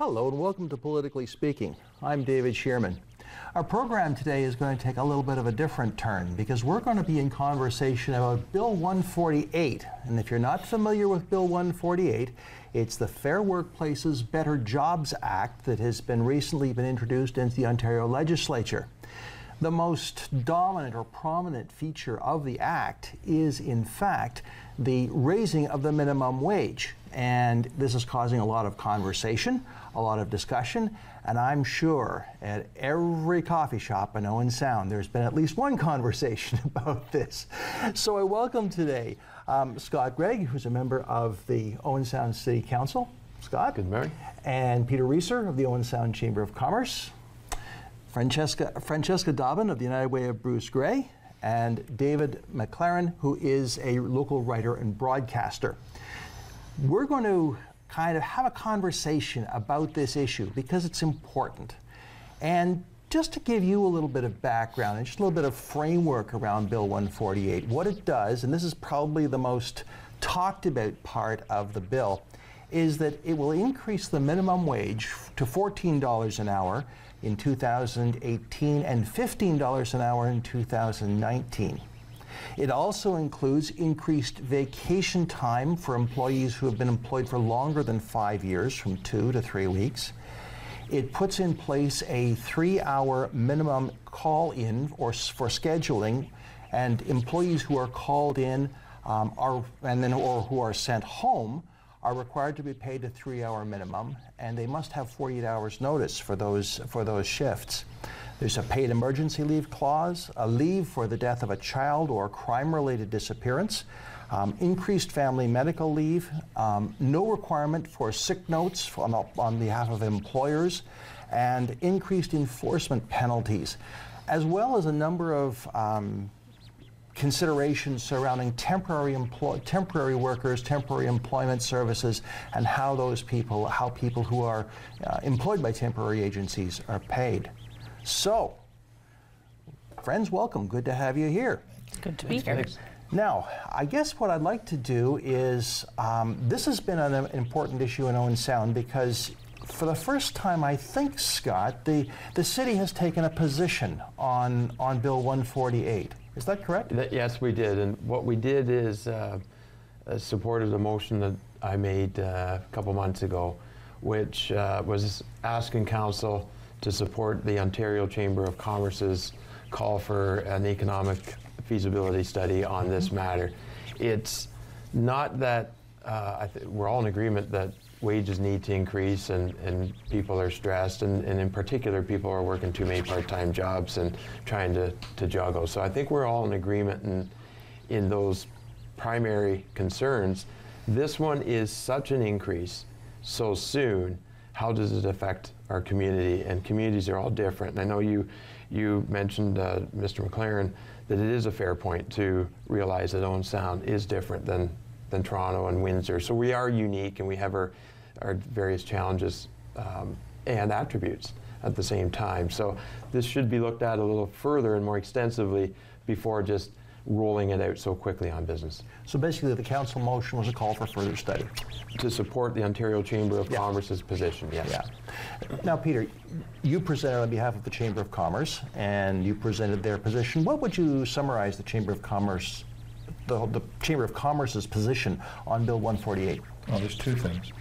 Hello and welcome to Politically Speaking. I'm David Shearman. Our program today is going to take a little bit of a different turn because we're going to be in conversation about Bill 148. And if you're not familiar with Bill 148, it's the Fair Workplaces, Better Jobs Act that has recently been introduced into the Ontario legislature. The most dominant or prominent feature of the Act is, in fact, the raising of the minimum wage. And this is causing a lot of conversation, a lot of discussion, and I'm sure at every coffee shop in Owen Sound there's been at least one conversation about this. So I welcome today Scott Gregg, who's a member of the Owen Sound City Council. Scott. Good morning. And Peter Reeser of the Owen Sound Chamber of Commerce. Francesca Dobbin of the United Way of Bruce Gray, and David McLaren, who is a local writer and broadcaster. We're going to kind of have a conversation about this issue because it's important. And just to give you a little bit of background and just a little bit of framework around Bill 148, what it does, and this is probably the most talked about part of the bill, is that it will increase the minimum wage to $14 an hour in 2018 and $15 an hour in 2019. It also includes increased vacation time for employees who have been employed for longer than 5 years, from 2 to 3 weeks. It puts in place a 3-hour minimum call-in for scheduling, and employees who are called in or who are sent home are required to be paid a 3-hour minimum, and they must have 48 hours notice for those shifts. There's a paid emergency leave clause, a leave for the death of a child or crime-related disappearance, increased family medical leave, no requirement for sick notes on behalf of employers, and increased enforcement penalties, as well as a number of considerations surrounding temporary workers, temporary employment services, and how people who are employed by temporary agencies are paid. So, friends, welcome. Good to have you here. Good to be here. Now, I guess what I'd like to do is, this has been an important issue in Owen Sound because for the first time, I think, Scott, the city has taken a position on Bill 148. Is that correct? Yes, we did. And what we did is supported a motion that I made a couple months ago, which was asking council to support the Ontario Chamber of Commerce's call for an economic feasibility study on this matter. It's not that we're all in agreement that wages need to increase and people are stressed, and in particular people are working too many part-time jobs and trying to juggle. So I think we're all in agreement in those primary concerns. This one is such an increase so soon. How does it affect our community? And communities are all different. And I know you mentioned, Mr. McLaren, that it is a fair point to realize that Owen Sound is different than Toronto and Windsor. So we are unique and we have our various challenges and attributes at the same time. So this should be looked at a little further and more extensively before just rolling it out so quickly on business. So basically the council motion was a call for further study. To support the Ontario Chamber of Commerce's position, yes. Yeah. Now, Peter, you presented on behalf of the Chamber of Commerce and you presented their position. What would you summarize the Chamber of Commerce, the Chamber of Commerce's position on Bill 148? Well, there's two things.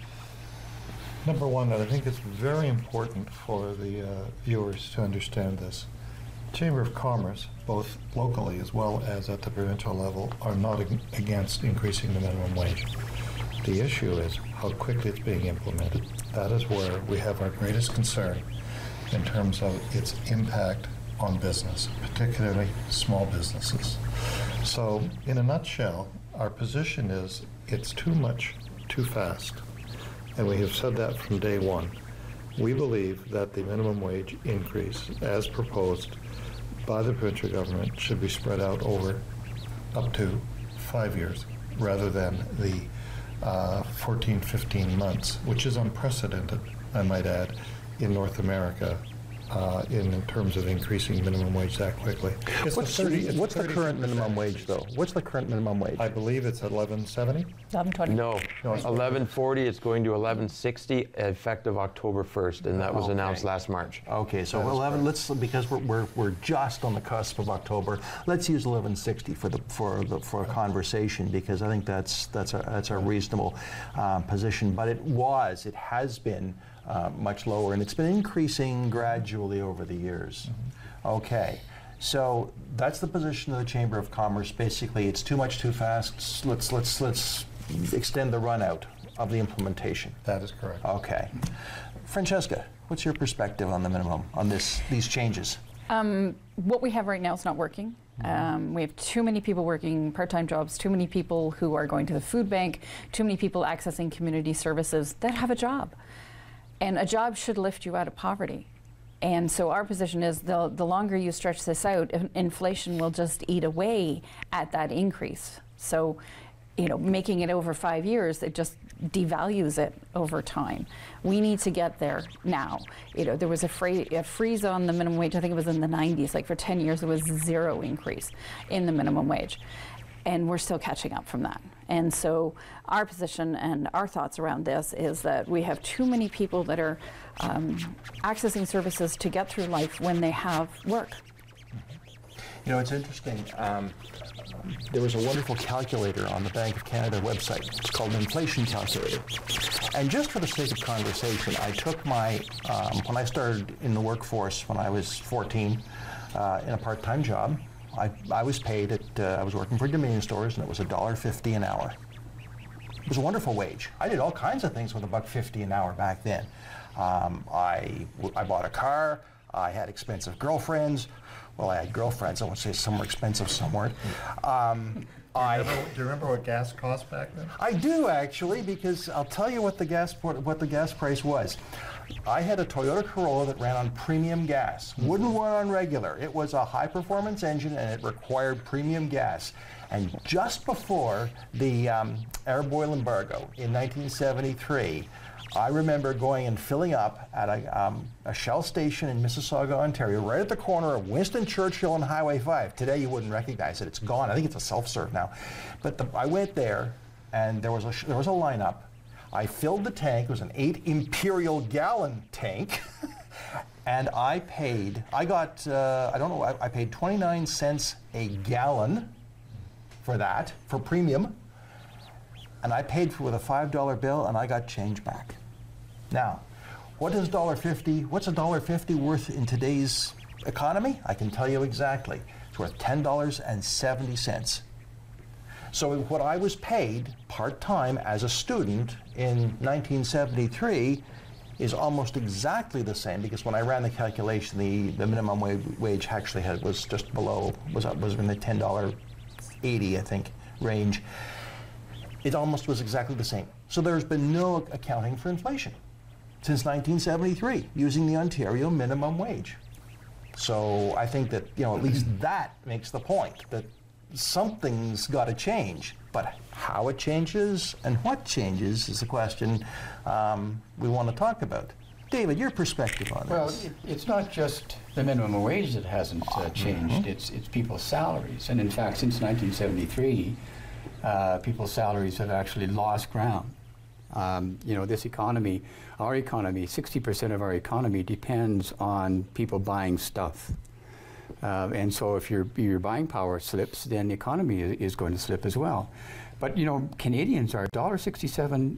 Number one, and I think it's very important for the viewers to understand this. Chamber of Commerce, both locally as well as at the provincial level, are not against increasing the minimum wage. The issue is how quickly it's being implemented. That is where we have our greatest concern in terms of its impact on business, particularly small businesses. So, in a nutshell, our position is it's too much, too fast. And we have said that from day one. We believe that the minimum wage increase, as proposed by the provincial government, should be spread out over up to 5 years, rather than the 14, 15 months, which is unprecedented, I might add, in North America in terms of increasing minimum wage that quickly. What's the current minimum wage, though? What's the current minimum wage? I believe it's $11.70. $11.20. No, No, it's $11.40. It's going to $11.60 effective October 1st, and that was announced last March. Okay, so 11. Let's, because we're just on the cusp of October. Let's use 11.60 for a conversation, because I think that's a reasonable position. But it has been much lower, and it's been increasing gradually over the years. Okay, so that's the position of the Chamber of Commerce. Basically, it's too much too fast. Let's extend the run out of the implementation. That is correct. Okay, Francesca, what's your perspective on the minimum, on these changes? What we have right now is not working. We have too many people working part-time jobs, too many people who are going to the food bank, too many people accessing community services that have a job. And a job should lift you out of poverty. And so our position is the longer you stretch this out, inflation will just eat away at that increase. So, making it over 5 years, it just devalues it over time. We need to get there now. There was a freeze on the minimum wage, I think it was in the 90s, like for 10 years there was 0 increase in the minimum wage. And we're still catching up from that. And so our position and our thoughts around this is that we have too many people that are accessing services to get through life when they have work. It's interesting. There was a wonderful calculator on the Bank of Canada website. It's called an inflation calculator. And just for the sake of conversation, I took my, when I started in the workforce when I was 14 in a part-time job, I was paid at, I was working for Dominion Stores, and it was $1.50 an hour. It was a wonderful wage. I did all kinds of things with $1.50 an hour back then. I bought a car. I had expensive girlfriends. Well, I had girlfriends. I won't say some were expensive, some weren't. Do you remember what gas cost back then? I do, actually, because I'll tell you what the gas price was. I had a Toyota Corolla that ran on premium gas. Wouldn't run on regular. It was a high-performance engine, and it required premium gas. And just before the Arab oil embargo in 1973, I remember going and filling up at a Shell station in Mississauga, Ontario, right at the corner of Winston Churchill and Highway 5. Today you wouldn't recognize it. It's gone. I think it's a self-serve now. But I went there, and there was a lineup. I filled the tank. It was an 8 imperial gallon tank. And I paid, I paid 29 cents a gallon for that, for premium. And I paid with a $5 bill, and I got change back. Now, what's $1.50 worth in today's economy? I can tell you exactly. It's worth $10.70. So what I was paid part-time as a student in 1973 is almost exactly the same, because when I ran the calculation, the minimum wage actually was just below, was in the $10.80, I think, range. It almost was exactly the same. So there's been no accounting for inflation since 1973 using the Ontario minimum wage. So I think that, at least that makes the point that something's got to change, but how it changes and what changes is the question we want to talk about. David, your perspective on Well, this? it's not just the minimum wage that hasn't changed, it's people's salaries. And in fact, since 1973, people's salaries have actually lost ground. This economy, our economy, 60% of our economy depends on people buying stuff. And so if your buying power slips, then the economy is going to slip as well. But Canadians are $1.67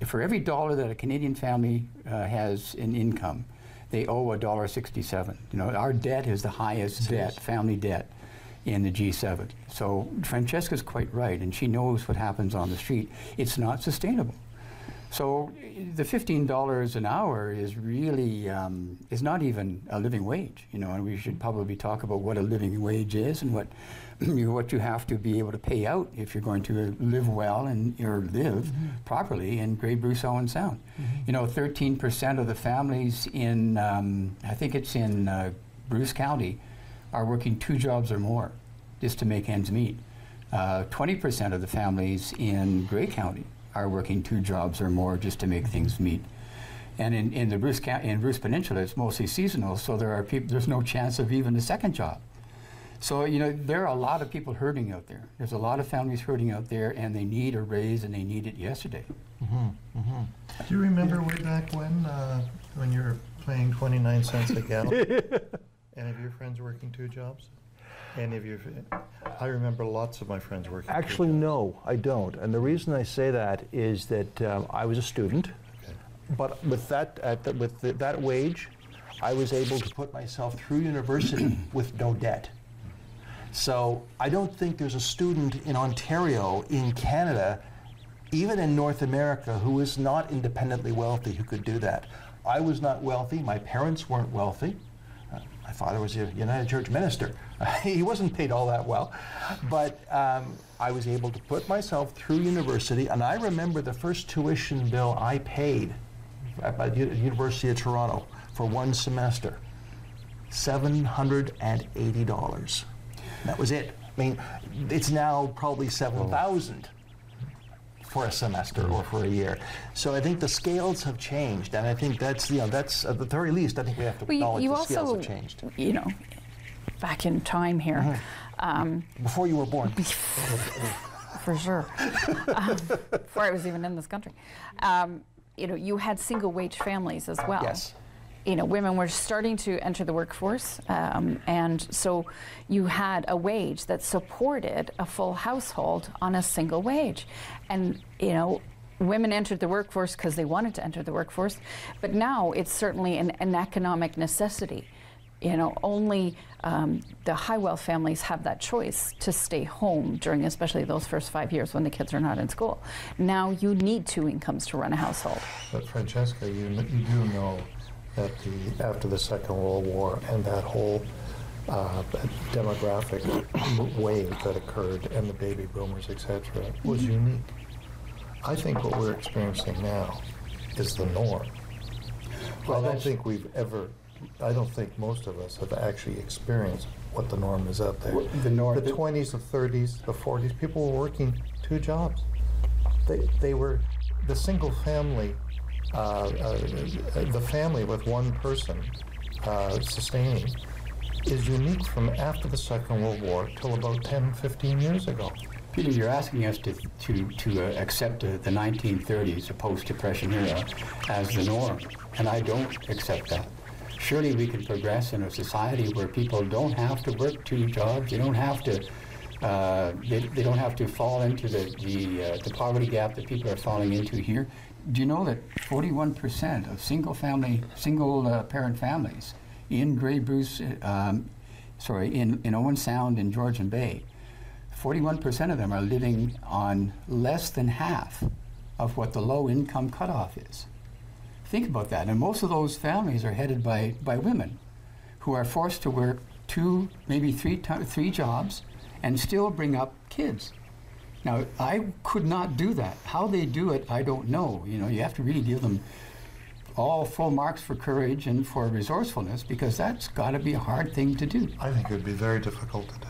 for every dollar that a Canadian family has in income, they owe $1.67. Our debt is the highest family debt in the G7. So Francesca's quite right, and she knows what happens on the street. It's not sustainable. So the $15 an hour is really, is not even a living wage, and we should probably talk about what a living wage is and what you have to be able to pay out if you're going to live well or live properly in Grey Bruce Owen Sound. 13% of the families in, I think it's in Bruce County, are working 2 jobs or more just to make ends meet. 20% of the families in Grey County are working 2 jobs or more just to make things meet. And in the Bruce Peninsula, it's mostly seasonal, so there's no chance of even a second job. So, you know, there are a lot of people hurting out there. There's a lot of families hurting out there, and they need a raise, and they need it yesterday. Do you remember way back when you were paying 29 cents a gallon? Any of your friends working 2 jobs? I remember lots of my friends working. Actually, 2 jobs. no, I don't. And the reason I say that is that I was a student, but with that wage, I was able to put myself through university with no debt. So I don't think there's a student in Ontario, in Canada, even in North America, who is not independently wealthy who could do that. I was not wealthy. My parents weren't wealthy. My father was a United Church minister. He wasn't paid all that well. But I was able to put myself through university, and I remember the first tuition bill I paid at the University of Toronto for 1 semester, $780. That was it. I mean, it's now probably $7,000 for a semester or for a year. So I think the scales have changed, and I think that's at the very least, I think we have to acknowledge the scales have changed. You know, back in time here. Before you were born. For sure. Before I was even in this country. You know, you had single wage families as well. Yes. You know, women were starting to enter the workforce, and so you had a wage that supported a full household on a single wage. And, you know, women entered the workforce because they wanted to enter the workforce, but now it's certainly an economic necessity. You know, only the high wealth families have that choice to stay home during especially those first 5 years when the kids are not in school. Now you need 2 incomes to run a household. But Francesca, you do know that after the Second World War and that whole demographic wave that occurred and the baby boomers, etc., was unique. I think what we're experiencing now is the norm. Well, I don't think most of us have actually experienced what the norm is out there. The 20s, the 30s, the 40s, people were working 2 jobs. They were the single family. The family with 1 person sustaining is unique from after the Second World War till about 10, 15 years ago. Peter, you're asking us to accept the 1930s, the post-Depression era, as the norm, and I don't accept that. Surely we can progress in a society where people don't have to work 2 jobs. They don't have to. They don't have to fall into the poverty gap that people are falling into here. Do you know that 41% of single parent families in Grey Bruce, in Owen Sound and Georgian Bay, 41% of them are living on less than half of what the low income cutoff is. Think about that. And most of those families are headed by women who are forced to work 2, maybe 3 jobs and still bring up kids. Now, I could not do that. How they do it, I don't know. You know, you have to really give them all full marks for courage and for resourcefulness, because that's got to be a hard thing to do. I think it would be very difficult to do.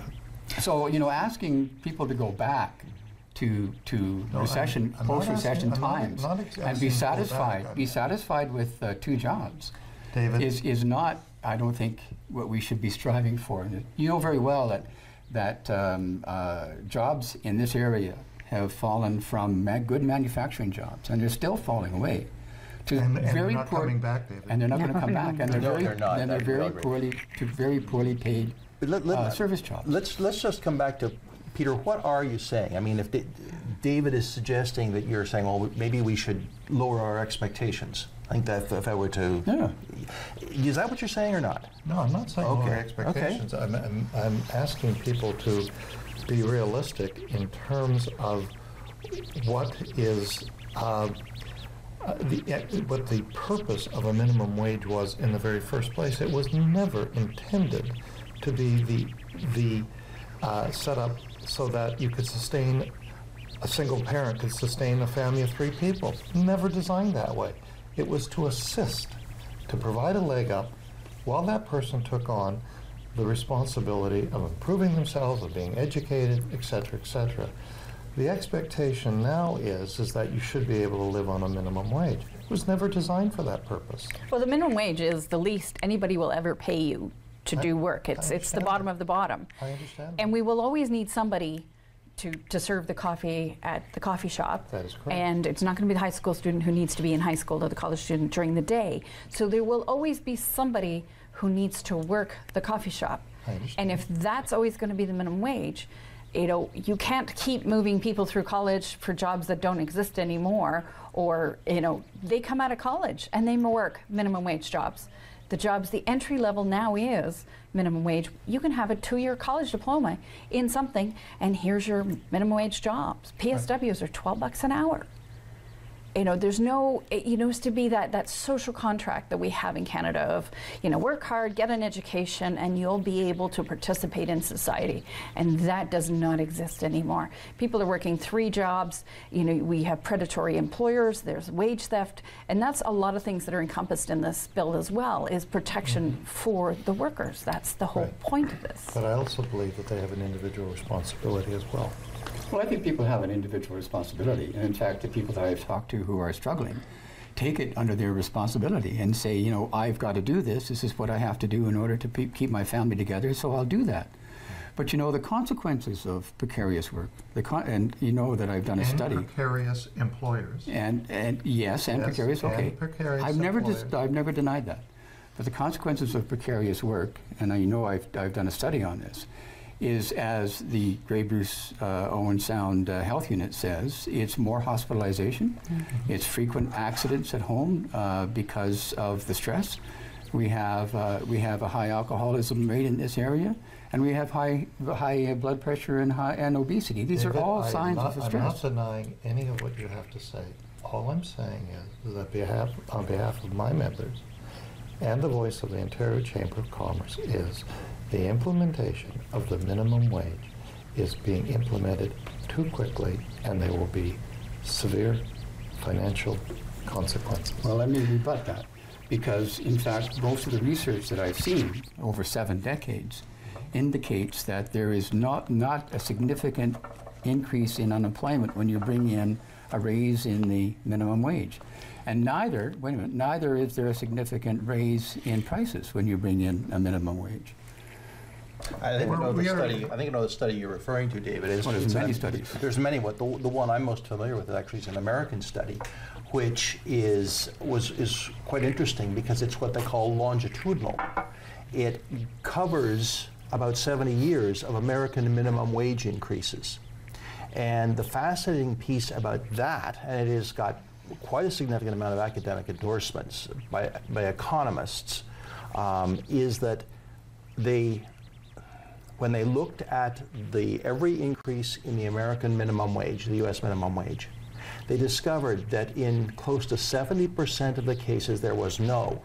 So, you know, asking people to go back to recession, post-recession times, and be satisfied with 2 jobs, David, is not, I don't think, what we should be striving for. You know very well that jobs in this area have fallen from good manufacturing jobs, and they're still falling away. And they're not coming back, David. And they're not going to come back, and they're very poorly paid service jobs. Let's just come back to Peter. What are you saying? I mean, if David is suggesting that you're saying, well, maybe we should lower our expectations. I think that if I were to, is that what you're saying or not? No, I'm not saying lower expectations. Okay. I'm asking people to be realistic in terms of what is what the purpose of a minimum wage was in the very first place. It was never intended to be the setup so that you could sustain, a single parent could sustain a family of 3 people. Never designed that way. It was to assist, to provide a leg up while that person took on the responsibility of improving themselves, of being educated, etc., etc. The expectation now is that you should be able to live on a minimum wage. It was never designed for that purpose. Well, the minimum wage is the least anybody will ever pay you to do work. It's the bottom of the bottom. I understand. And we will always need somebody to serve the coffee at the coffee shop. That is correct. And it's not going to be the high school student who needs to be in high school or the college student during the day. So there will always be somebody who needs to work the coffee shop. I understand. And if that's always going to be the minimum wage, you can't keep moving people through college for jobs that don't exist anymore, or they come out of college and they work minimum wage jobs. The jobs, the entry level now is minimum wage. You can have a 2-year college diploma in something, and here's your minimum wage jobs. PSWs are $12 an hour. There's no, it used to be that social contract that we have in Canada of, work hard, get an education, and you'll be able to participate in society. And that does not exist anymore. People are working 3 jobs. We have predatory employers, there's wage theft, and that's a lot of things that are encompassed in this bill as well, is protection for the workers. That's the whole point of this. But I also believe that they have an individual responsibility as well. Well, I think people have an individual responsibility. And in fact, the people that I've talked to who are struggling take it under their responsibility and say, I've got to do this. This is what I have to do in order to keep my family together, so I'll do that. But the consequences of precarious work, and that I've done a study. Precarious employers. Yes, precarious, okay. And precarious I've never denied that. But the consequences of precarious work, and I've done a study on this, is, as the Grey Bruce Owen Sound Health Unit says, it's more hospitalization, it's frequent accidents at home because of the stress. We have a high alcoholism rate in this area, and we have high blood pressure and obesity. These are all signs of the stress. I'm not denying any of what you have to say. All I'm saying is that on behalf of my members and the voice of the Ontario Chamber of Commerce is the implementation of the minimum wage is being implemented too quickly, and there will be severe financial consequences. Well, let me rebut that, because in fact most of the research that I've seen over 7 decades indicates that there is not a significant increase in unemployment when you bring in a raise in the minimum wage. And neither is there a significant raise in prices when you bring in a minimum wage. I think I know the study you're referring to, David. There's many studies. There's many. But the one I'm most familiar with actually is an American study, which is quite interesting because it's what they call longitudinal. It covers about 70 years of American minimum wage increases. And the fascinating piece about that, and it has got quite a significant amount of academic endorsements by economists, is that when they looked at every increase in the American minimum wage, the U.S. minimum wage, they discovered that in close to 70% of the cases there was no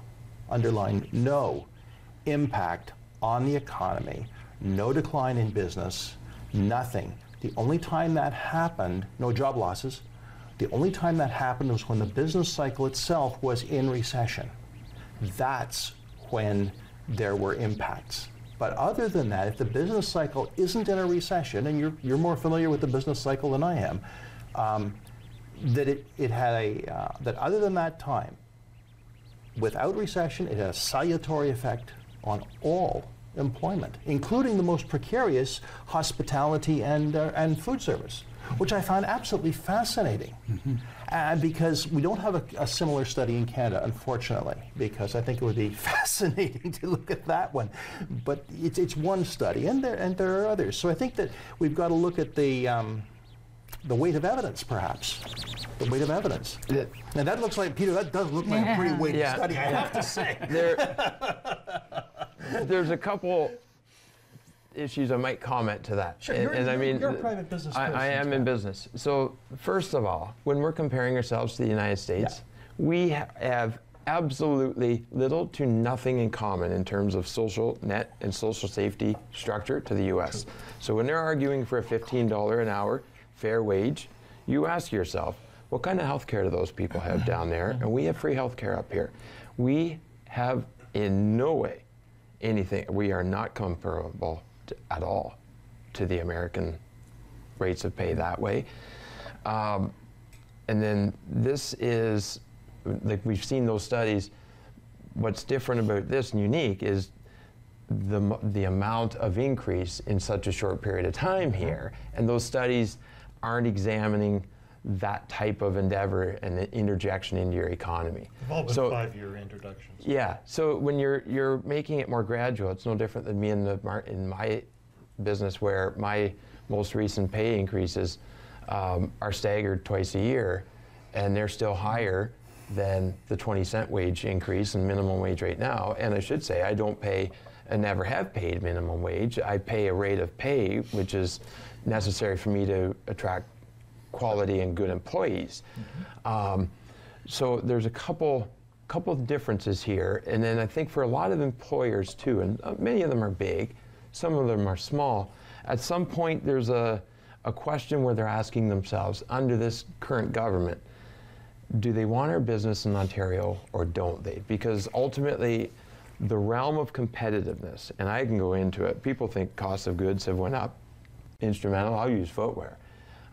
impact on the economy, no decline in business, nothing. The only time that happened, no job losses, the only time that happened was when the business cycle itself was in recession. That's when there were impacts. But other than that, if the business cycle isn't in a recession, and you're more familiar with the business cycle than I am, that other than that time, without recession, it had a salutary effect on all employment, including the most precarious hospitality and food service, which I found absolutely fascinating. Because we don't have a similar study in Canada, unfortunately, because I think it would be fascinating to look at that one. But it's one study, and there are others. So I think that we've got to look at the weight of evidence, perhaps. The weight of evidence. Now that looks like, Peter, that does look like a pretty weighty study, I have to say. There's a couple issues I might comment to that. Sure, you're a private business person. I am in business. So first of all, when we're comparing ourselves to the United States, we have absolutely little to nothing in common in terms of social net and social safety structure to the U.S. So when they're arguing for a $15 an hour fair wage, you ask yourself, what kind of health care do those people have down there? And we have free health care up here. We have in no way anything, we are not comparable at all to the American rates of pay that way. And then this is, like we've seen those studies, what's different about this and unique is the amount of increase in such a short period of time here. And those studies aren't examining that type of endeavor and the interjection into your economy. They've all been So, 5-year introductions. yeah, so when you're making it more gradual, it's no different than me in my business where my most recent pay increases are staggered twice a year, and they're still higher than the 20-cent wage increase and minimum wage right now. And I should say I don't pay and never have paid minimum wage. I pay a rate of pay which is necessary for me to attract quality and good employees. So there's a couple of differences here, and then I think for a lot of employers too, and many of them are big, some of them are small, at some point there's a question where they're asking themselves, under this current government, do they want our business in Ontario or don't they? Because ultimately the realm of competitiveness, and I can go into it, people think costs of goods have went up. Instrumental, I'll use footwear.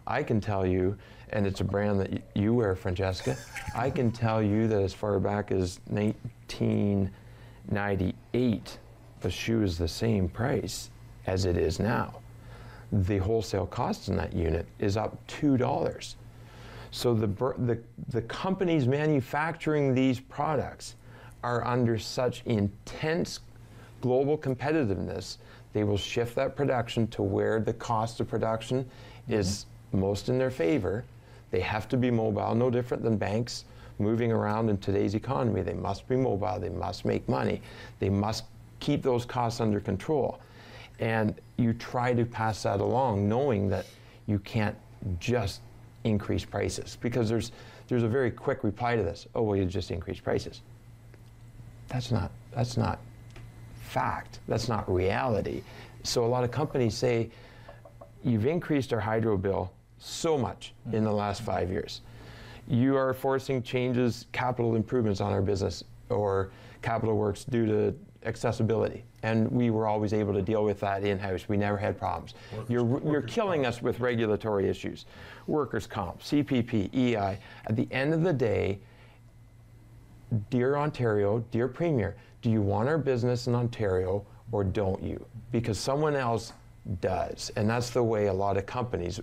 I can tell you, and it's a brand that you wear, Francesca, I can tell you that as far back as 1998, the shoe is the same price as it is now. The wholesale cost in that unit is up $2. So the companies manufacturing these products are under such intense global competitiveness, they will shift that production to where the cost of production is most in their favor. They have to be mobile, no different than banks moving around in today's economy. They must be mobile, they must make money, they must keep those costs under control. And you try to pass that along knowing that you can't just increase prices, because there's a very quick reply to this. Oh, well, you just increase prices. That's not fact. That's not reality. So a lot of companies say, you've increased our hydro bill so much in the last 5 years. You are forcing changes, capital improvements on our business or capital works due to accessibility. And we were always able to deal with that in-house. We never had problems. You're killing us with regulatory issues. Workers' comp, CPP, EI. At the end of the day, dear Ontario, dear Premier, do you want our business in Ontario or don't you? Because someone else does. And that's the way a lot of companies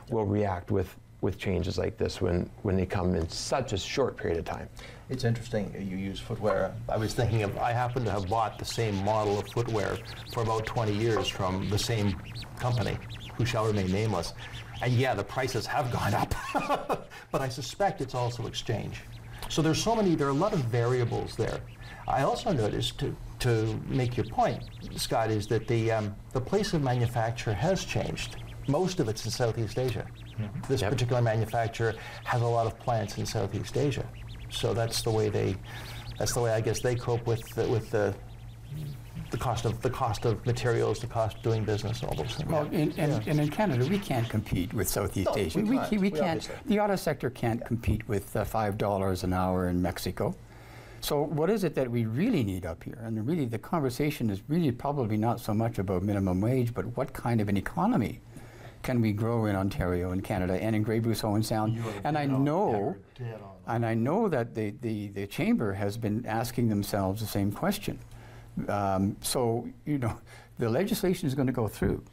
will react with changes like this when they come in such a short period of time. It's interesting you use footwear. I was thinking of, I happen to have bought the same model of footwear for about 20 years from the same company, who shall remain nameless. And yeah, the prices have gone up, but I suspect it's also exchange. So there are a lot of variables there. I also noticed, to make your point, Scott, is that the place of manufacture has changed. Most of it's in Southeast Asia. This particular manufacturer has a lot of plants in Southeast Asia. So that's the way I guess they cope with the cost of materials, the cost of doing business, all those things. Well, and in Canada, we can't compete with Southeast Asia. We can't. The auto sector can't compete with $5 an hour in Mexico. So what is it that we really need up here? And really, the conversation is really probably not so much about minimum wage, but what kind of an economy can we grow in Ontario and Canada and in Grey Bruce Owen Sound? And I know that the Chamber has been asking themselves the same question. So, you know, the legislation is going to go through,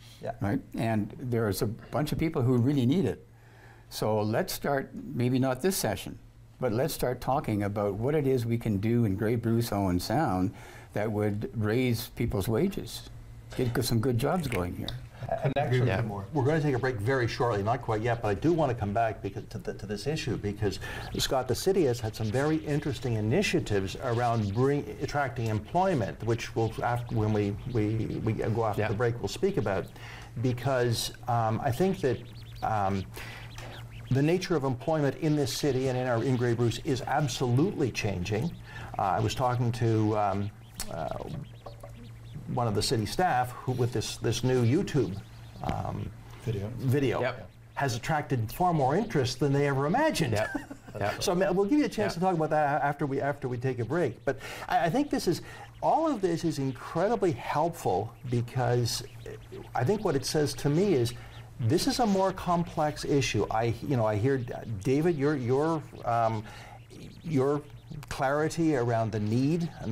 right? And there's a bunch of people who really need it. So let's start, maybe not this session, but let's start talking about what it is we can do in Grey Bruce Owen Sound that would raise people's wages, get some good jobs going here. And actually, we're going to take a break very shortly, not quite yet, but I do want to come back to this issue because, Scott, the city has had some very interesting initiatives around attracting employment, which we'll, when we go after the break, we'll speak about, because I think that the nature of employment in this city and in Grey Bruce is absolutely changing. I was talking to one of the city staff who, with this new YouTube video has attracted far more interest than they ever imagined. So we'll give you a chance to talk about that after we take a break. But I think all of this is incredibly helpful, because I think what it says to me is this is a more complex issue. I hear David, your clarity around the need and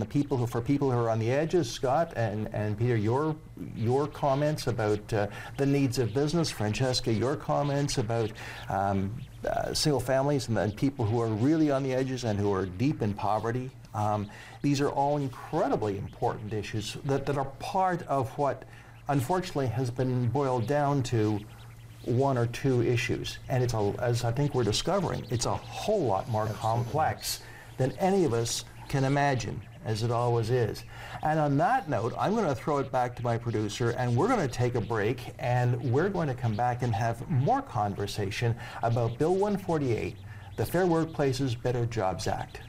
for people who are on the edges, Scott and Peter, your comments about the needs of business, Francesca, your comments about single families and people who are really on the edges and who are deep in poverty. These are all incredibly important issues that are part of what unfortunately has been boiled down to one or two issues. And it's, as I think we're discovering, it's a whole lot more complex than any of us can imagine, as it always is. And on that note, I'm going to throw it back to my producer, and we're going to take a break, and we're going to come back and have more conversation about Bill 148, the Fair Workplaces, Better Jobs Act.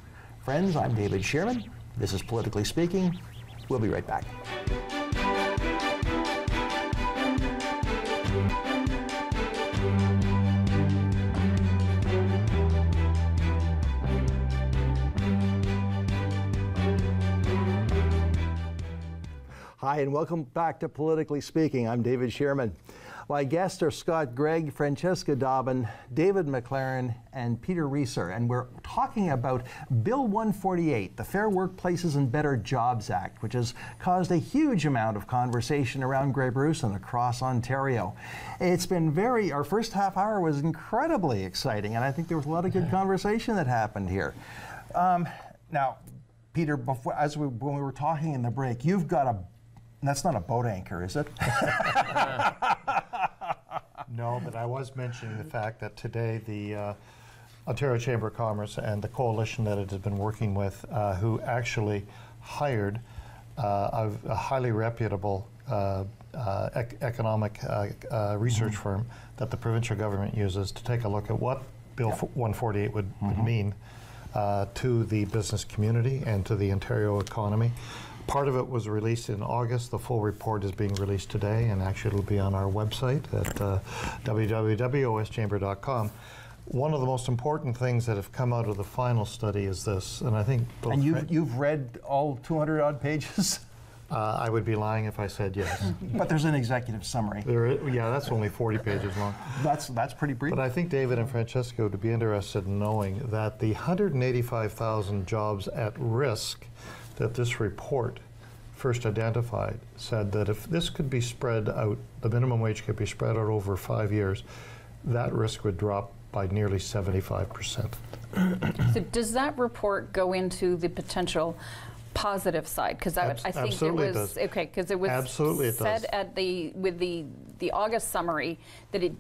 Friends, I'm David Shearman. This is Politically Speaking. We'll be right back. Hi, and welcome back to Politically Speaking. I'm David Shearman. My guests are Scott Gregg, Francesca Dobbin, David McLaren, and Peter Reeser, and we're talking about Bill 148, the Fair Workplaces and Better Jobs Act, which has caused a huge amount of conversation around Grey Bruce and across Ontario. It's been our first half hour was incredibly exciting, and I think there was a lot of good conversation that happened here. Now, Peter, when we were talking in the break, you've got that's not a boat anchor, is it? No, but I was mentioning the fact that today the Ontario Chamber of Commerce and the coalition that it has been working with, who actually hired a highly reputable economic research firm that the provincial government uses to take a look at what Bill 148 would mean to the business community and to the Ontario economy. Part of it was released in August. The full report is being released today, and actually it'll be on our website at www.oschamber.com. One of the most important things that have come out of the final study is this, and I think both. And you've read all 200 odd pages? I would be lying if I said yes. But there's an executive summary. Yeah, that's only 40 pages long. That's pretty brief. But I think David and Francesca would be interested in knowing that the 185,000 jobs at risk that this report first identified said that if this could be spread out, the minimum wage could be spread out over 5 years, that risk would drop by nearly 75%. So does that report go into the potential positive side? Because I think absolutely it was okay. Because it was absolutely said at the August summary that it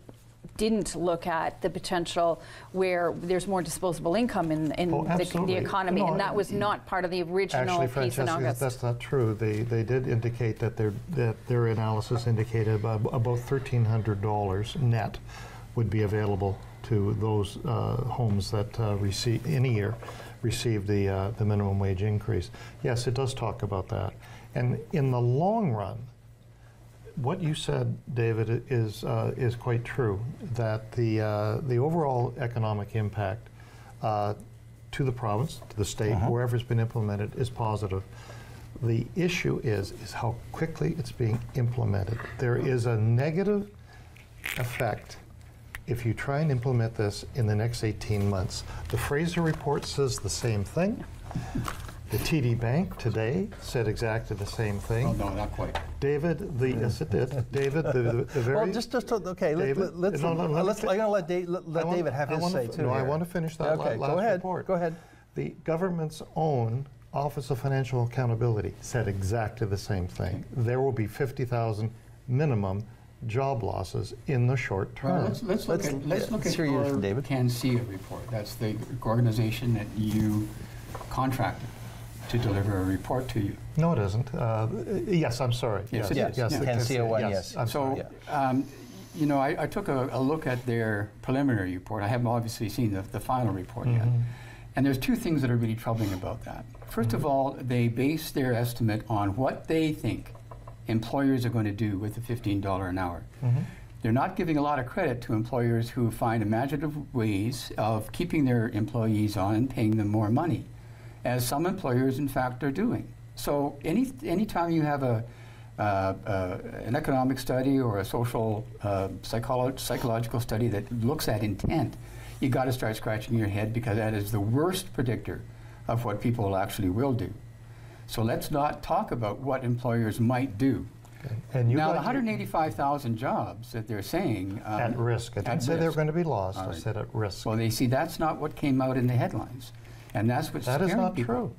didn't look at the potential where there's more disposable income in the economy, and that was not part of the original piece in August. That's not true. They did indicate that their analysis indicated about $1,300 net would be available to those homes that receive the minimum wage increase. Yes, it does talk about that, and in the long run, what you said, David, is quite true. That the overall economic impact to the province, to the state, wherever it's been implemented, is positive. The issue is how quickly it's being implemented. There is a negative effect if you try and implement this in the next 18 months. The Fraser report says the same thing. The TD Bank today said exactly the same thing. Oh, no, not quite. David, yes, it did. David, the very. Well, okay. David, I'm going to let David have his say too. No, I want to finish that last report. Go ahead. The government's own Office of Financial Accountability said exactly the same thing. There will be 50,000 minimum job losses in the short term. Well, let's look at your CanSIA report. That's the organization that you contracted to deliver a report to you. No, it isn't. Yes, I'm sorry. Yes, it is. Yes, the CanSIA one, yes. You know, I took a look at their preliminary report. I haven't obviously seen the final report yet. And there's two things that are really troubling about that. First of all, they base their estimate on what they think employers are going to do with the $15 an hour. They're not giving a lot of credit to employers who find imaginative ways of keeping their employees on and paying them more money, as some employers, in fact, are doing. So anytime you have a an economic study or a social psychological study that looks at intent, you got to start scratching your head, because that is the worst predictor of what people actually will do. So let's not talk about what employers might do. Okay. And Now, the 185,000 jobs that they're saying at risk. I didn't say they were going to be lost. I said at risk. Well, they see that's not what came out in the headlines, and that's what's That is scaring not people. true.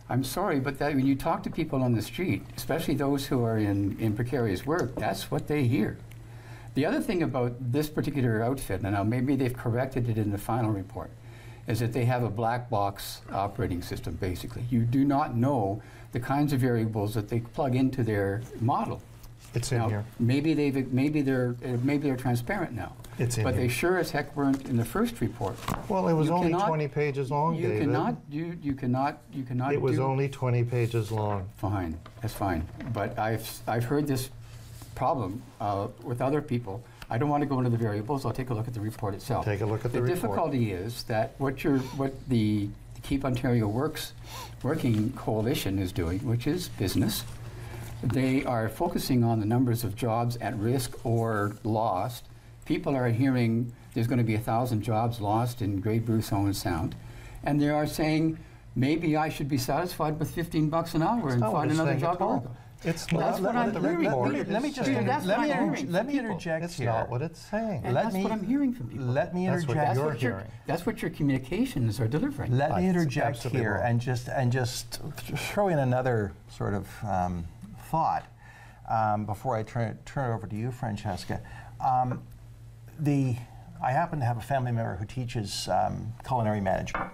I'm sorry, but when you talk to people on the street, especially those who are in precarious work, that's what they hear. The other thing about this particular outfit, and now maybe they've corrected it in the final report, is that they have a black box operating system, basically. You do not know the kinds of variables that they plug into their model. It's in Now, here. maybe they're transparent now. It's in but here. they sure as heck weren't in the first report. Well, it was You only cannot- 20 pages long, You David. cannot. It was do- only 20 pages long. Fine, that's fine. But I've heard this problem with other people. I don't want to go into the variables. I'll take a look at the report itself. Take a look at the report. The difficulty is that what the Keep Ontario Working Coalition is doing, which is business, they are focusing on the numbers of jobs at risk or lost. People are hearing there's going to be 1,000 jobs lost in Grey Bruce, Owen Sound, and they are saying maybe I should be satisfied with $15 an hour and find another job to work on. It's That's what I'm hearing. Let me just That's what I'm hearing let from me people. interject It's here. not what it's saying. And that's what I'm hearing from people. Let me That's what interject. you're hearing. That's what your communications are delivering. Let me It's interject absolutely here wrong. and just throw in another sort of thought before I turn it over to you, Francesca. I happen to have a family member who teaches culinary management,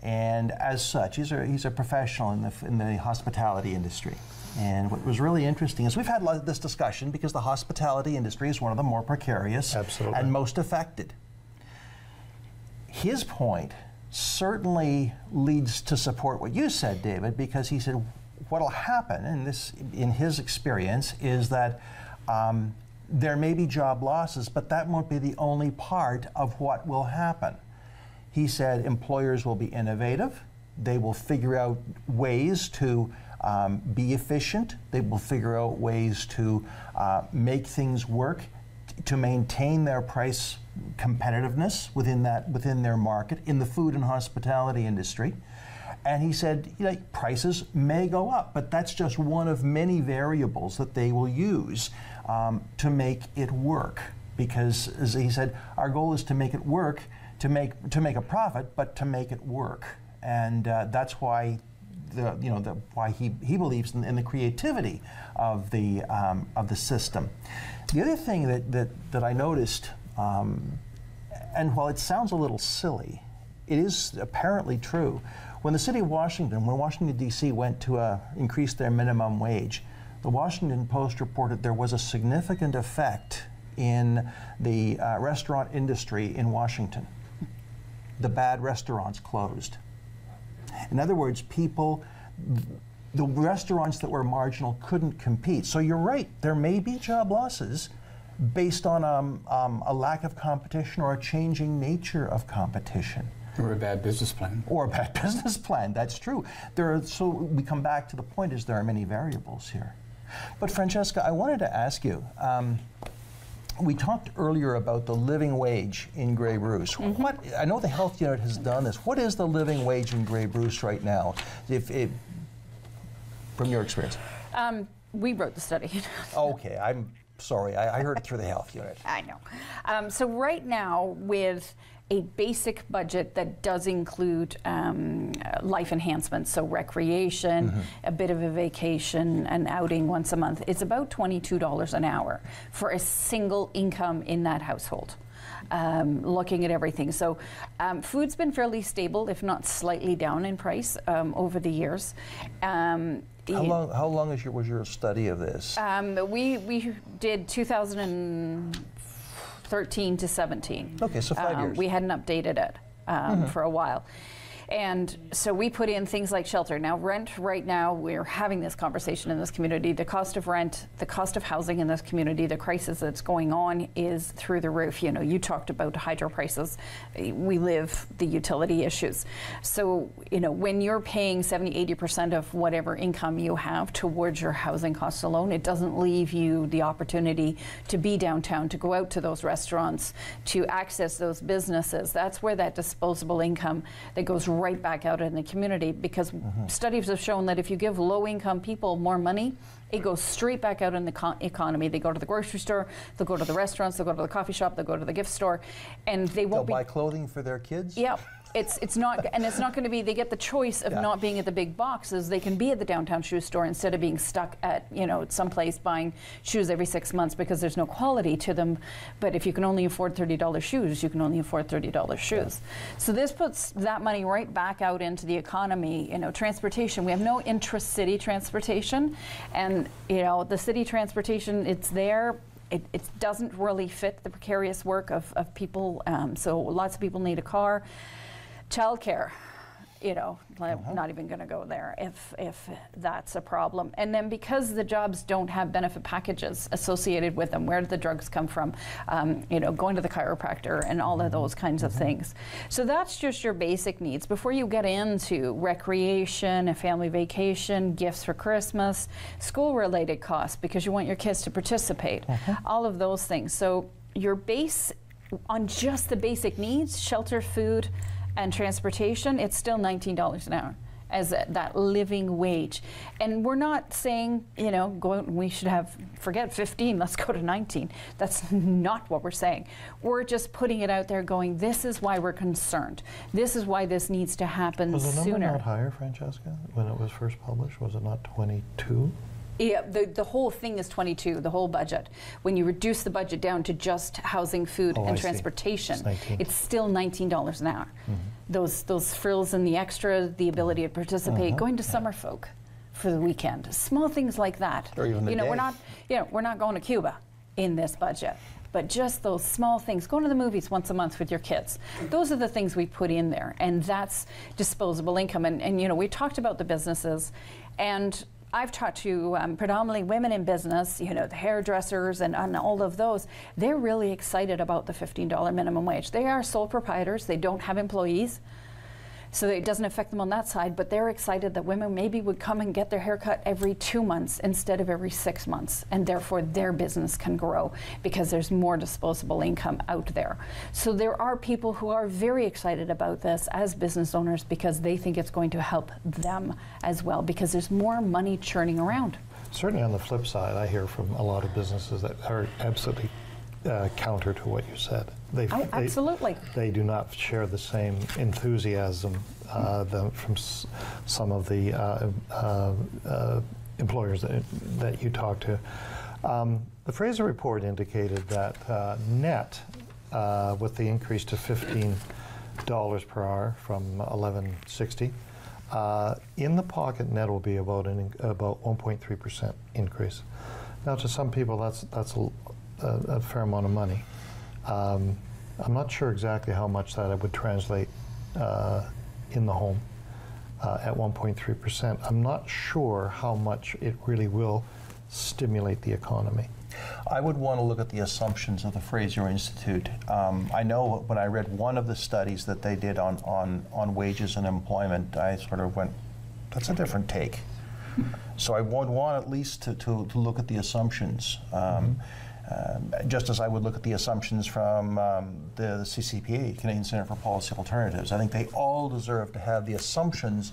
and as such, he's a professional in the hospitality industry. And what was really interesting is we've had this discussion because the hospitality industry is one of the more precarious Absolutely. and most affected. His point certainly leads to support what you said, David, because he said what will happen, in his experience, is that there may be job losses, but that won't be the only part of what will happen. He said employers will be innovative. They will figure out ways to be efficient. They will figure out ways to make things work, to maintain their price competitiveness within their market in the food and hospitality industry. And he said, prices may go up, but that's just one of many variables that they will use to make it work. Because, as he said, our goal is to make it work, to make a profit, but to make it work. And that's why why he believes in the creativity of the system. The other thing that I noticed, and while it sounds a little silly, it is apparently true. When the city of Washington, when Washington D.C. went to increase their minimum wage, the Washington Post reported there was a significant effect in the restaurant industry in Washington. The bad restaurants closed. In other words, the restaurants that were marginal couldn't compete. So you're right, there may be job losses based on a lack of competition or a changing nature of competition. Or a bad business plan. Or a bad business plan, that's true. So we come back to the point is there are many variables here. But Francesca, I wanted to ask you, we talked earlier about the living wage in Grey Bruce. Mm-hmm. I know the health unit has done this. What is the living wage in Grey Bruce right now, from your experience? We wrote the study. Okay, I'm sorry. I heard it through the health unit. I know. So right now, with a basic budget that does include life enhancements, so recreation, a bit of a vacation, an outing once a month, it's about $22 an hour for a single income in that household. Looking at everything. So food's been fairly stable, if not slightly down in price over the years. How long was your study of this? We did 2013 to 17. Okay, so 5 years. We hadn't updated it for a while. And so we put in things like shelter. Now rent right now, we're having this conversation in this community. The cost of rent, the cost of housing in this community, the crisis that's going on is through the roof. You know, you talked about hydro prices. We live the utility issues. So, you know, when you're paying 70-80% of whatever income you have towards your housing costs alone, it doesn't leave you the opportunity to be downtown, to go out to those restaurants, to access those businesses. That's where that disposable income that goes right back out in the community, because studies have shown that if you give low-income people more money, it goes straight back out in the economy. They go to the grocery store, they'll go to the restaurants, they'll go to the coffee shop, they'll go to the gift store, and they'll buy clothing for their kids? Yeah. It's not, and it's not going to be, they get the choice of not being at the big boxes. They can be at the downtown shoe store instead of being stuck at, you know, someplace buying shoes every 6 months because there's no quality to them. But if you can only afford $30 shoes, you can only afford $30 shoes. So this puts that money right back out into the economy. You know, transportation, we have no intra-city transportation. And, you know, the city transportation, it's there. It doesn't really fit the precarious work of people. So lots of people need a car. Childcare, you know, I'm not even going to go there if that's a problem. And then because the jobs don't have benefit packages associated with them, where do the drugs come from? You know, going to the chiropractor and all of those kinds of things. So that's just your basic needs. Before you get into recreation, a family vacation, gifts for Christmas, school-related costs because you want your kids to participate, all of those things. So your base, on just the basic needs, shelter, food, and transportation, it's still $19 an hour as that living wage. And we're not saying, you know, we should have, forget 15, let's go to 19. That's not what we're saying. We're just putting it out there going, this is why we're concerned. This is why this needs to happen sooner. Was the number not higher, Francesca, when it was first published? Was it not 22? Yeah, the whole thing is 22, the whole budget. When you reduce the budget down to just housing, food, and transportation, it's still $19 an hour. Those frills and the extra, the ability to participate, going to summer folk for the weekend, small things like that. Or even we're not going to Cuba in this budget. But just those small things, going to the movies once a month with your kids. Those are the things we put in there, and that's disposable income. And you know, we talked about the businesses, and I've talked to predominantly women in business, you know, the hairdressers and all of those. They're really excited about the $15 minimum wage. They are sole proprietors. They don't have employees. So it doesn't affect them on that side, but they're excited that women maybe would come and get their hair cut every 2 months instead of every 6 months, and therefore their business can grow because there's more disposable income out there. So there are people who are very excited about this as business owners because they think it's going to help them as well because there's more money churning around. Certainly on the flip side, I hear from a lot of businesses that are absolutely counter to what you said. Absolutely. They do not share the same enthusiasm from some of the employers that you talk to. The Fraser report indicated that net, with the increase to $15 per hour from $11.60, in the pocket net will be about 1.3% increase. Now, to some people, that's a fair amount of money. I'm not sure exactly how much that would translate in the home at 1.3%. I'm not sure how much it really will stimulate the economy. I would want to look at the assumptions of the Fraser Institute. I know when I read one of the studies that they did on wages and employment, I sort of went, that's a different take. So I would want at least to look at the assumptions. Just as I would look at the assumptions from the CCPA, Canadian Centre for Policy Alternatives. I think they all deserve to have the assumptions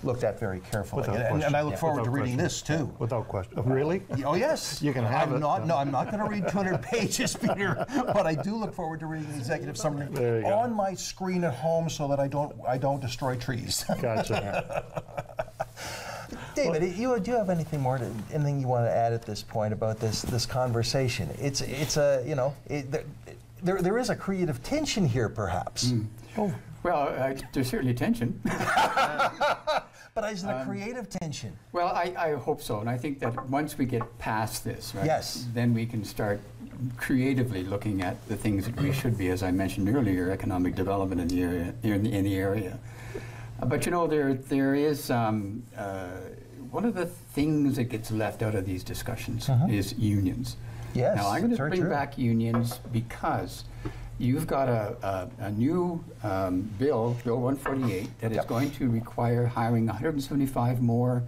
looked at very carefully. And I look forward to reading this too. Without question. Oh, really? Oh yes. You can have it. No, I'm not going to read 200 pages, Peter, but I do look forward to reading the executive summary on my screen at home so that I don't destroy trees. Gotcha. David, do you have anything you want to add at this point about this conversation? It's a, you know, there is a creative tension here, perhaps. Oh. Well, there's certainly tension. But is it a creative tension? Well, I hope so, and I think that once we get past this, right, yes, then we can start creatively looking at the things that we should be, as I mentioned earlier, economic development in the area. But you know, there is one of the things that gets left out of these discussions is unions. Yes, now I'm going to very bring true. back unions because you've got a new bill, Bill 148, that is going to require hiring 175 more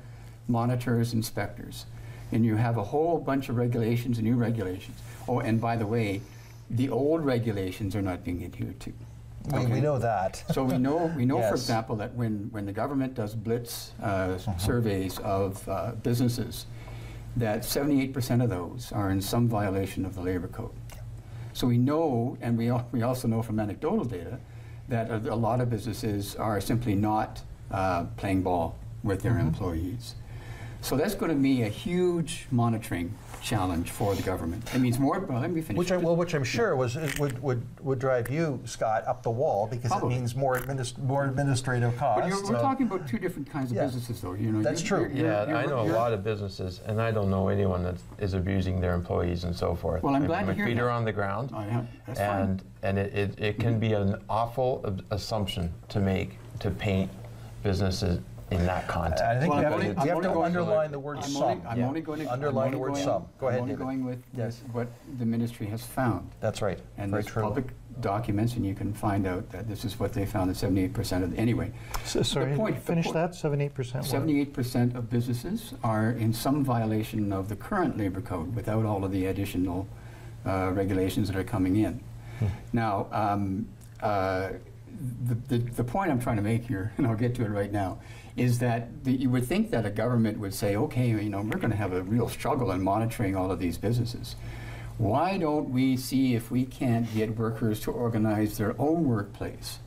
monitors, inspectors. And you have a whole bunch of regulations and new regulations. Oh, and by the way, the old regulations are not being adhered to. We know that. So we know, for Yes. example, that when the government does blitz surveys of businesses, that 78% of those are in some violation of the labor code. So we know, and we also know from anecdotal data, that a lot of businesses are simply not playing ball with their employees. So that's going to be a huge monitoring challenge for the government. It means more. Well, let me finish. Which I'm sure would drive you, Scott, up the wall because Probably. it means more administrative costs. But we're talking about two different kinds of businesses, though. You know, That's true. Yeah, I know a lot of businesses, and I don't know anyone that is abusing their employees and so forth. Well, I'm glad to My hear feet that. are on the ground, That's fine. and it can be an awful assumption to paint businesses in that context. I think Well, you I'm have only- to, I'm you have only to going- underline the word some. I'm only going to Underline the word some. Go ahead, I'm only David. going with Yes. what the ministry has found. That's right. And Very there's true. public documents, and you can find out that this is what they found, that 78% of, anyway. Sorry, point- the finish point- that, 78%? 78% of businesses are in some violation of the current labor code without all of the additional regulations that are coming in. Now, the point I'm trying to make here, and I'll get to it right now, is that you would think that a government would say, okay, you know, we're going to have a real struggle in monitoring all of these businesses. Why don't we see if we can't get workers to organize their own workplace?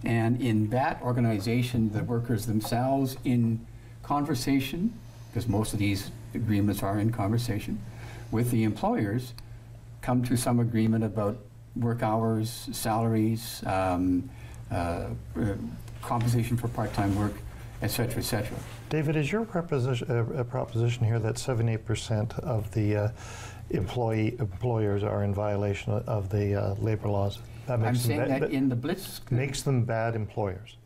And in that organization, the workers themselves in conversation, because most of these agreements are in conversation, with the employers, come to some agreement about work hours, salaries, compensation for part-time work, et cetera, et cetera. David, is your proposition here that 78% of the employers are in violation of the labor laws? That I'm makes them saying that in the blitz, makes them bad employers.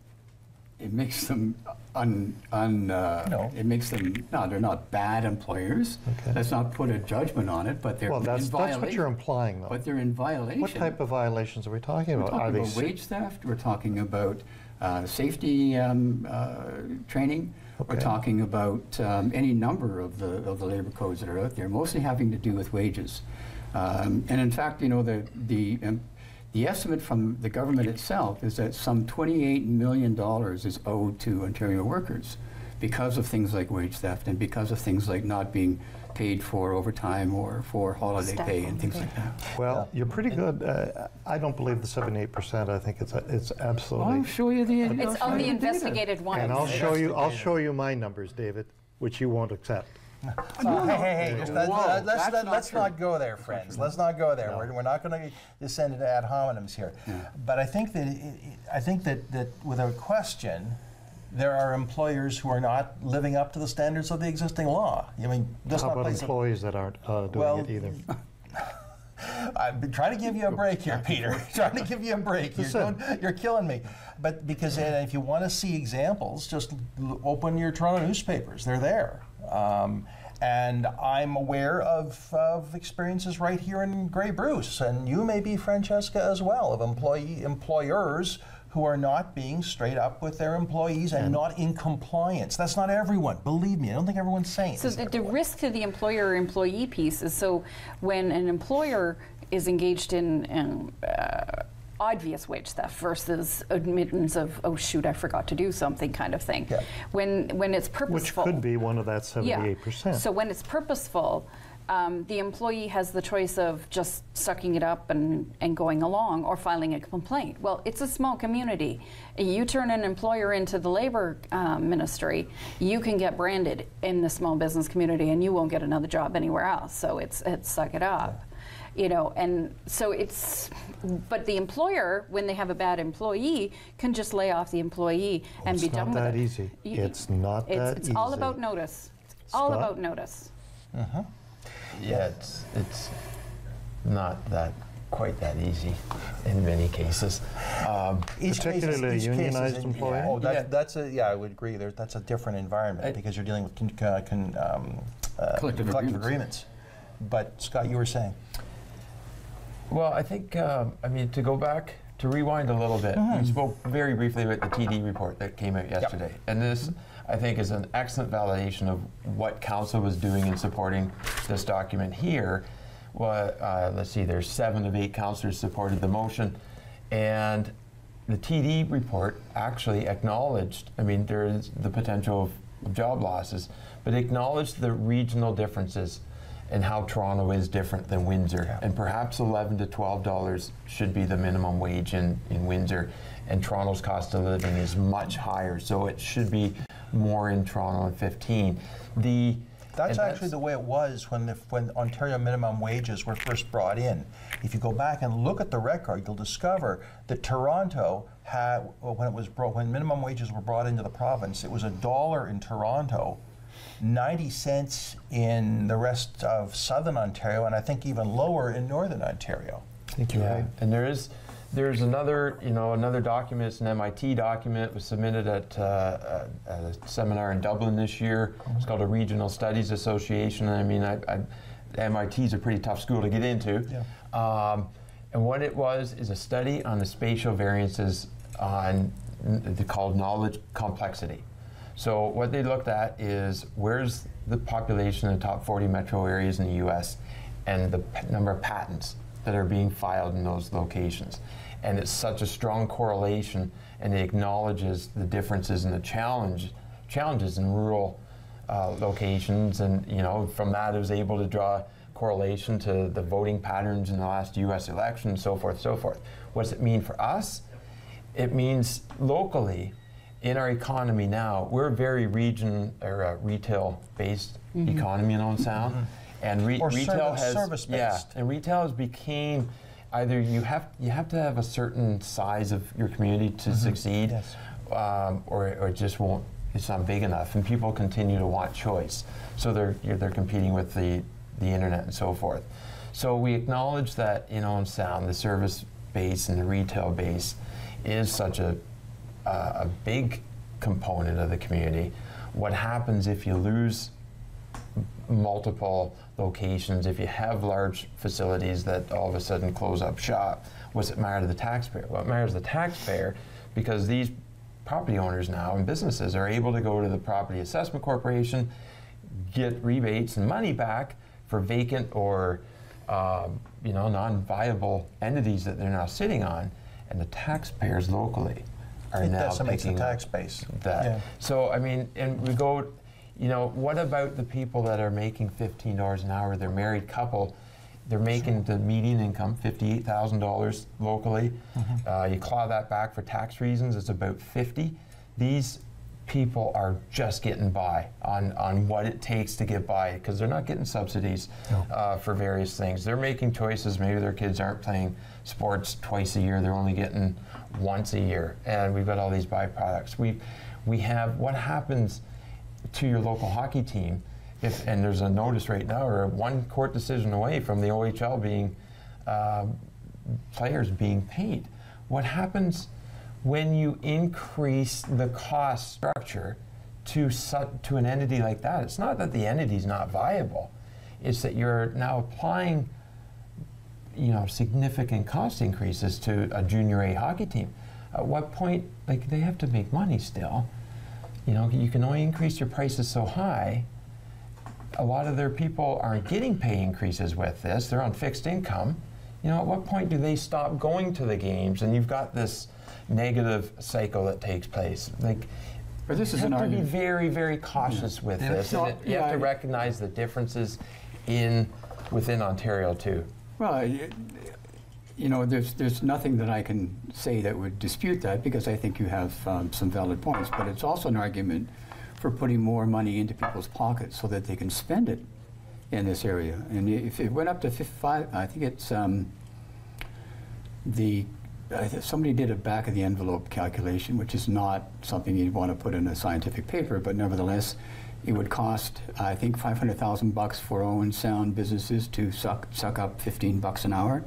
it makes them No. it makes them, no, they're not bad employers. Okay. Let's not put a judgment on it, but they're Well, in that's violation. what you're implying, though. But they're in violation. What type of violations are we talking We're about? talking Are about they wage theft, we're talking about safety training, we're Okay. talking about any number of the labor codes that are out there, mostly having to do with wages. And in fact, you know, the estimate from the government itself is that some $28 million is owed to Ontario workers because of things like wage theft and because of things like not being paid for overtime or for holiday Staff pay and things holiday. like that. Well, you're pretty good. I don't believe the 78%. I think it's absolutely. I'll show you the. It's on the investigated ones. And I'll show you my numbers, David, which you won't accept. Hey, just Whoa, that's not let's true. not go there, friends. Let's not go there. No. We're not going to descend into ad hominems here. But I think that without question, there are employers who are not living up to the standards of the existing law. I mean, just How not about place employees that aren't doing Well, it either? I've been trying to give you a break here, Peter. Trying to give you a break. You're killing me. But because if you want to see examples, just open your Toronto newspapers. They're there. And I'm aware of experiences right here in Grey Bruce, and you may be, Francesca, as well, of employers who are not being straight up with their employees and not in compliance. That's not everyone. Believe me, I don't think everyone's saying. So the risk to the employer-employee piece is, so when an employer is engaged in obvious wage theft versus admittance of, oh shoot, I forgot to do something kind of thing. Yeah. When it's purposeful. Which could be one of that 78%. Yeah. So when it's purposeful, the employee has the choice of just sucking it up and going along or filing a complaint. Well, it's a small community. You turn an employer into the labor ministry, you can get branded in the small business community and you won't get another job anywhere else. So it's suck it up. You know, and so but the employer, when they have a bad employee, can just lay off the employee and be done with it. It's not that easy. It's not that easy. It's all about notice. It's all about notice. Yeah, it's not that quite that easy in many cases. Particularly unionized employees? Oh, that's I would agree. That's a different environment because you're dealing with collective agreements. But Scott, you were saying? Well, I think, I mean, to rewind a little bit, we spoke very briefly about the TD report that came out yesterday. Yep. And this, I think, is an excellent validation of what Council was doing in supporting this document here. Well, let's see, there's 7 of 8 councillors supported the motion. And the TD report actually acknowledged, I mean, there is the potential of job losses, but acknowledged the regional differences and how Toronto is different than Windsor. Yeah. And perhaps $11 to $12 should be the minimum wage in Windsor. And Toronto's cost of living is much higher, so it should be more in Toronto than 15. That's actually the way it was when Ontario minimum wages were first brought in. If you go back and look at the record, you'll discover that Toronto had, when minimum wages were brought into the province, it was $1 in Toronto, 90 cents in the rest of Southern Ontario, and I think even lower in Northern Ontario. I think you're right. And there's another, another document. It's an MIT document. It was submitted at a seminar in Dublin this year. It's called a Regional Studies Association. I mean, MIT is a pretty tough school to get into. Yeah. And what it was is a study on the spatial variances called knowledge complexity. So what they looked at is where's the population in the top 40 metro areas in the U.S. and the number of patents that are being filed in those locations. And it's such a strong correlation, and it acknowledges the differences and the challenges in rural locations. And from that it was able to draw correlation to the voting patterns in the last U.S. election, and so forth, so forth. What does it mean for us? It means locally, in our economy now, we're a very retail-based economy in Owen Sound, and retail has service-based. And retail has became either you have to have a certain size of your community to succeed, yes. Or it just won't. It's not big enough, and people continue to want choice. So they're competing with the internet and so forth. So we acknowledge that in Owen Sound, the service base and the retail base is such a big component of the community. What happens if you lose multiple locations, if you have large facilities that all of a sudden close up shop? What's it matter to the taxpayer? Well, it matters to the taxpayer because these property owners now and businesses are able to go to the Property Assessment Corporation, get rebates and money back for vacant or non-viable entities that they're now sitting on, and the taxpayers locally are now picking the tax base. That. Yeah. So I mean, and we go, what about the people that are making $15 an hour? They're a married couple. They're making the median income $58,000 locally. You claw that back for tax reasons, it's about 50. These people are just getting by on what it takes to get by because they're not getting subsidies for various things. They're making choices. Maybe their kids aren't playing sports twice a year. They're only getting once a year. And we've got all these byproducts. We have what happens to your local hockey team and there's a notice right now or one court decision away from the OHL being players being paid. What happens when you increase the cost structure to an entity like that? It's not that the entity's not viable. It's that you're now applying significant cost increases to a junior A hockey team. At what point, they have to make money still. You can only increase your prices so high. A lot of their people aren't getting pay increases with this. They're on fixed income. At what point do they stop going to the games? And you've got this negative cycle that takes place. But this is you have to be very, very cautious with this. And you have to recognize the differences within Ontario too. Well, there's nothing that I can say that would dispute that because I think you have some valid points. But it's also an argument for putting more money into people's pockets so that they can spend it in this area. And if it went up to 55, I think it's somebody did a back of the envelope calculation, which is not something you'd want to put in a scientific paper, but nevertheless, it would cost, I think, $500,000 for Owen Sound businesses to suck up $15 an hour.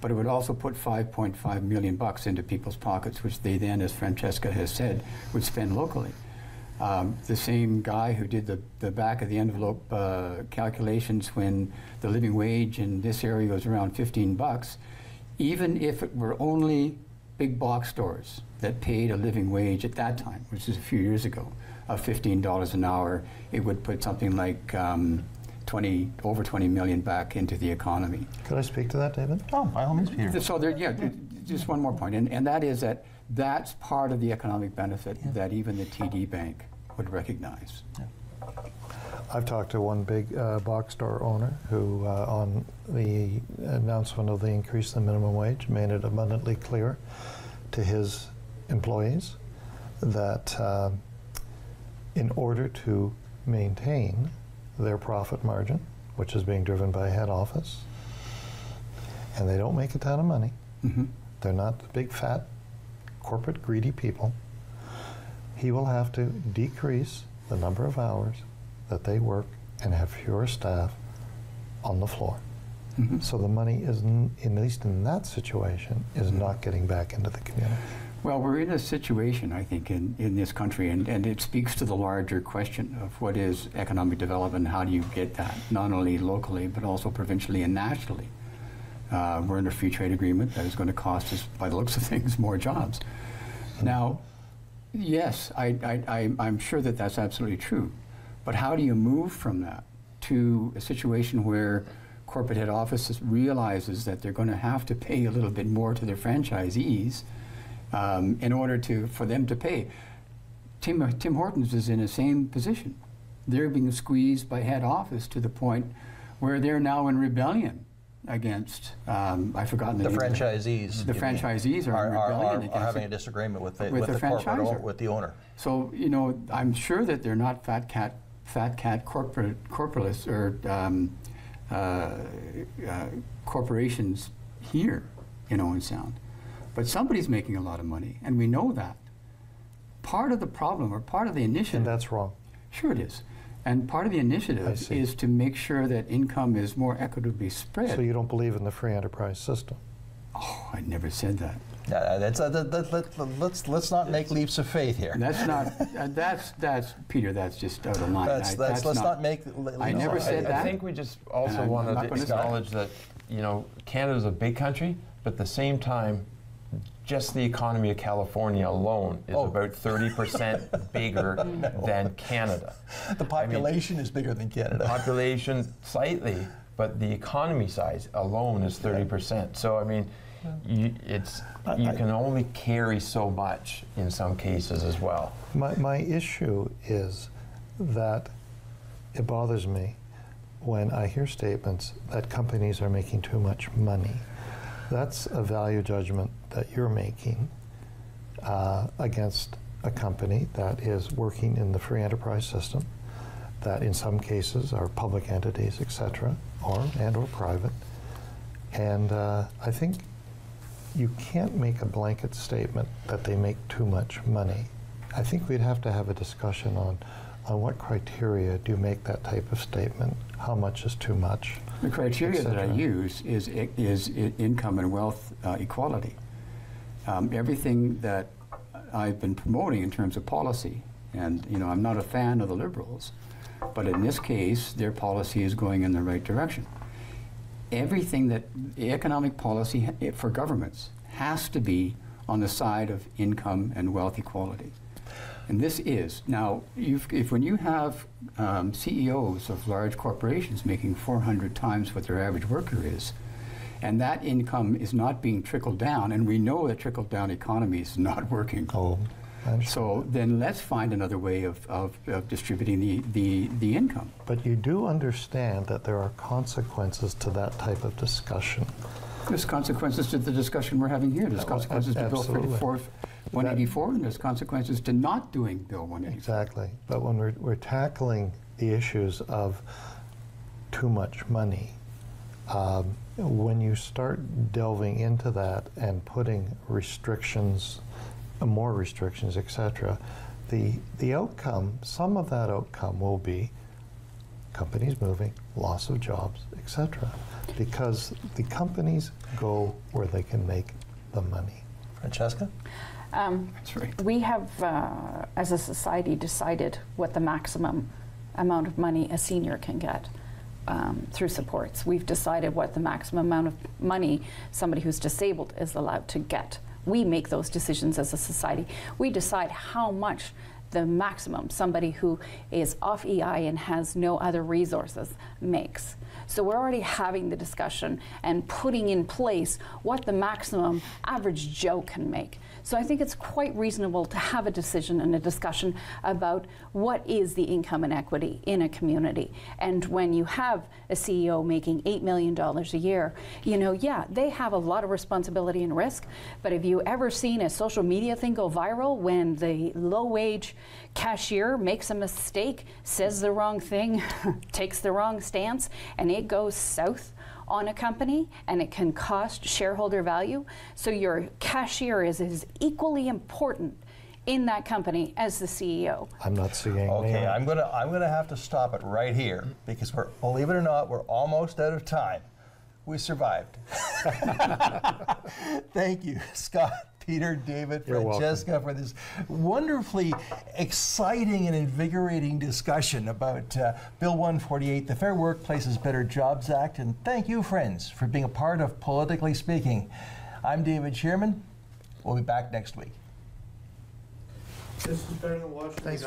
but it would also put 5.5 million bucks into people's pockets, which they then, as Francesca has said, would spend locally. The same guy who did the back of the envelope calculations when the living wage in this area was around 15 bucks, even if it were only big box stores that paid a living wage at that time, which is a few years ago, of $15 an hour, it would put something like over 20 million back into the economy. Could I speak to that, David? Oh, by all means, Peter. So there, just one more point, and that is that that's part of the economic benefit that even the TD Bank would recognize. Yeah. I've talked to one big box store owner who, on the announcement of the increase in the minimum wage, made it abundantly clear to his employees that in order to maintain their profit margin, which is being driven by head office, and they don't make a ton of money, they're not the big fat corporate greedy people, he will have to decrease the number of hours that they work and have fewer staff on the floor. So the money is, at least in that situation, is not getting back into the community. Well, we're in a situation, I think, in this country, and it speaks to the larger question of what is economic development, how do you get that, not only locally, but also provincially and nationally. We're in a free trade agreement that is going to cost us, by the looks of things, more jobs. Now, yes, I'm sure that that's absolutely true, but how do you move from that to a situation where corporate head offices realizes that they're going to have to pay a little bit more to their franchisees in order for them to pay? Tim Hortons is in the same position. They're being squeezed by head office to the point where they're now in rebellion against, I've forgotten the name. Franchisees. The franchisees are in rebellion against having a disagreement with the franchisor. with the owner. So, you know, I'm sure that they're not fat cat corporalists or corporations here in Owen Sound. But somebody's making a lot of money, and we know that. Part of the problem, or part of the initiative... And that's wrong. Sure it is. And part of the initiative is to make sure that income is more equitably spread. So you don't believe in the free enterprise system? Oh, I never said that. Let's not make leaps of faith here. That's not. That's Peter. That's just out of line. Let's not make. I never said that. I think we just also want to acknowledge that, you know, Canada's a big country, but at the same time, just the economy of California alone is about 30% bigger than Canada. The population is bigger than Canada. Population slightly, but the economy size alone is 30%. So I mean, you can only carry so much in some cases as well. My issue is that it bothers me when I hear statements that companies are making too much money. That's a value judgment that you're making against a company that is working in the free enterprise system, that in some cases are public entities, etc., or private. And I think you can't make a blanket statement that they make too much money. I think we'd have to have a discussion on what criteria do you make that type of statement? How much is too much? The criteria that I use is income and wealth equality. Everything that I've been promoting in terms of policy, and you know, I'm not a fan of the Liberals, but in this case, their policy is going in the right direction. Everything that economic policy for governments has to be on the side of income and wealth equality. And this is, now, when you have CEOs of large corporations making 400 times what their average worker is, and that income is not being trickled down, and we know that trickled-down economy is not working. Oh, so then let's find another way of distributing the income. But you do understand that there are consequences to that type of discussion. There's consequences to the discussion we're having here. There's consequences to Bill 184, and there's consequences to not doing Bill 184. Exactly. But when we're tackling the issues of too much money, when you start delving into that and putting restrictions, more restrictions, etc., the outcome, some of that outcome will be companies moving, loss of jobs, etc. Because the companies go where they can make the money. Francesca? That's right. We have, as a society, decided what the maximum amount of money a senior can get through supports. We've decided what the maximum amount of money somebody who's disabled is allowed to get. We make those decisions as a society. We decide how much the maximum somebody who is off EI and has no other resources makes. So we're already having the discussion and putting in place what the maximum average Joe can make. So I think it's quite reasonable to have a decision and a discussion about what is the income inequity in a community. And when you have a CEO making $8 million a year, you know, yeah, they have a lot of responsibility and risk, but have you ever seen a social media thing go viral when the low-wage cashier makes a mistake, says the wrong thing, takes the wrong stance, and it goes south on a company, and it can cost shareholder value? So your cashier is equally important in that company as the CEO. I'm not seeing. Okay, I'm gonna have to stop it right here because believe it or not, we're almost out of time. We survived. Thank you, Scott, Peter, David, You're Francesca, for this wonderfully exciting and invigorating discussion about Bill 148, the Fair Workplaces, Better Jobs Act. And thank you, friends, for being a part of Politically Speaking. I'm David Shearman. We'll be back next week. This is better than watching. Thanks,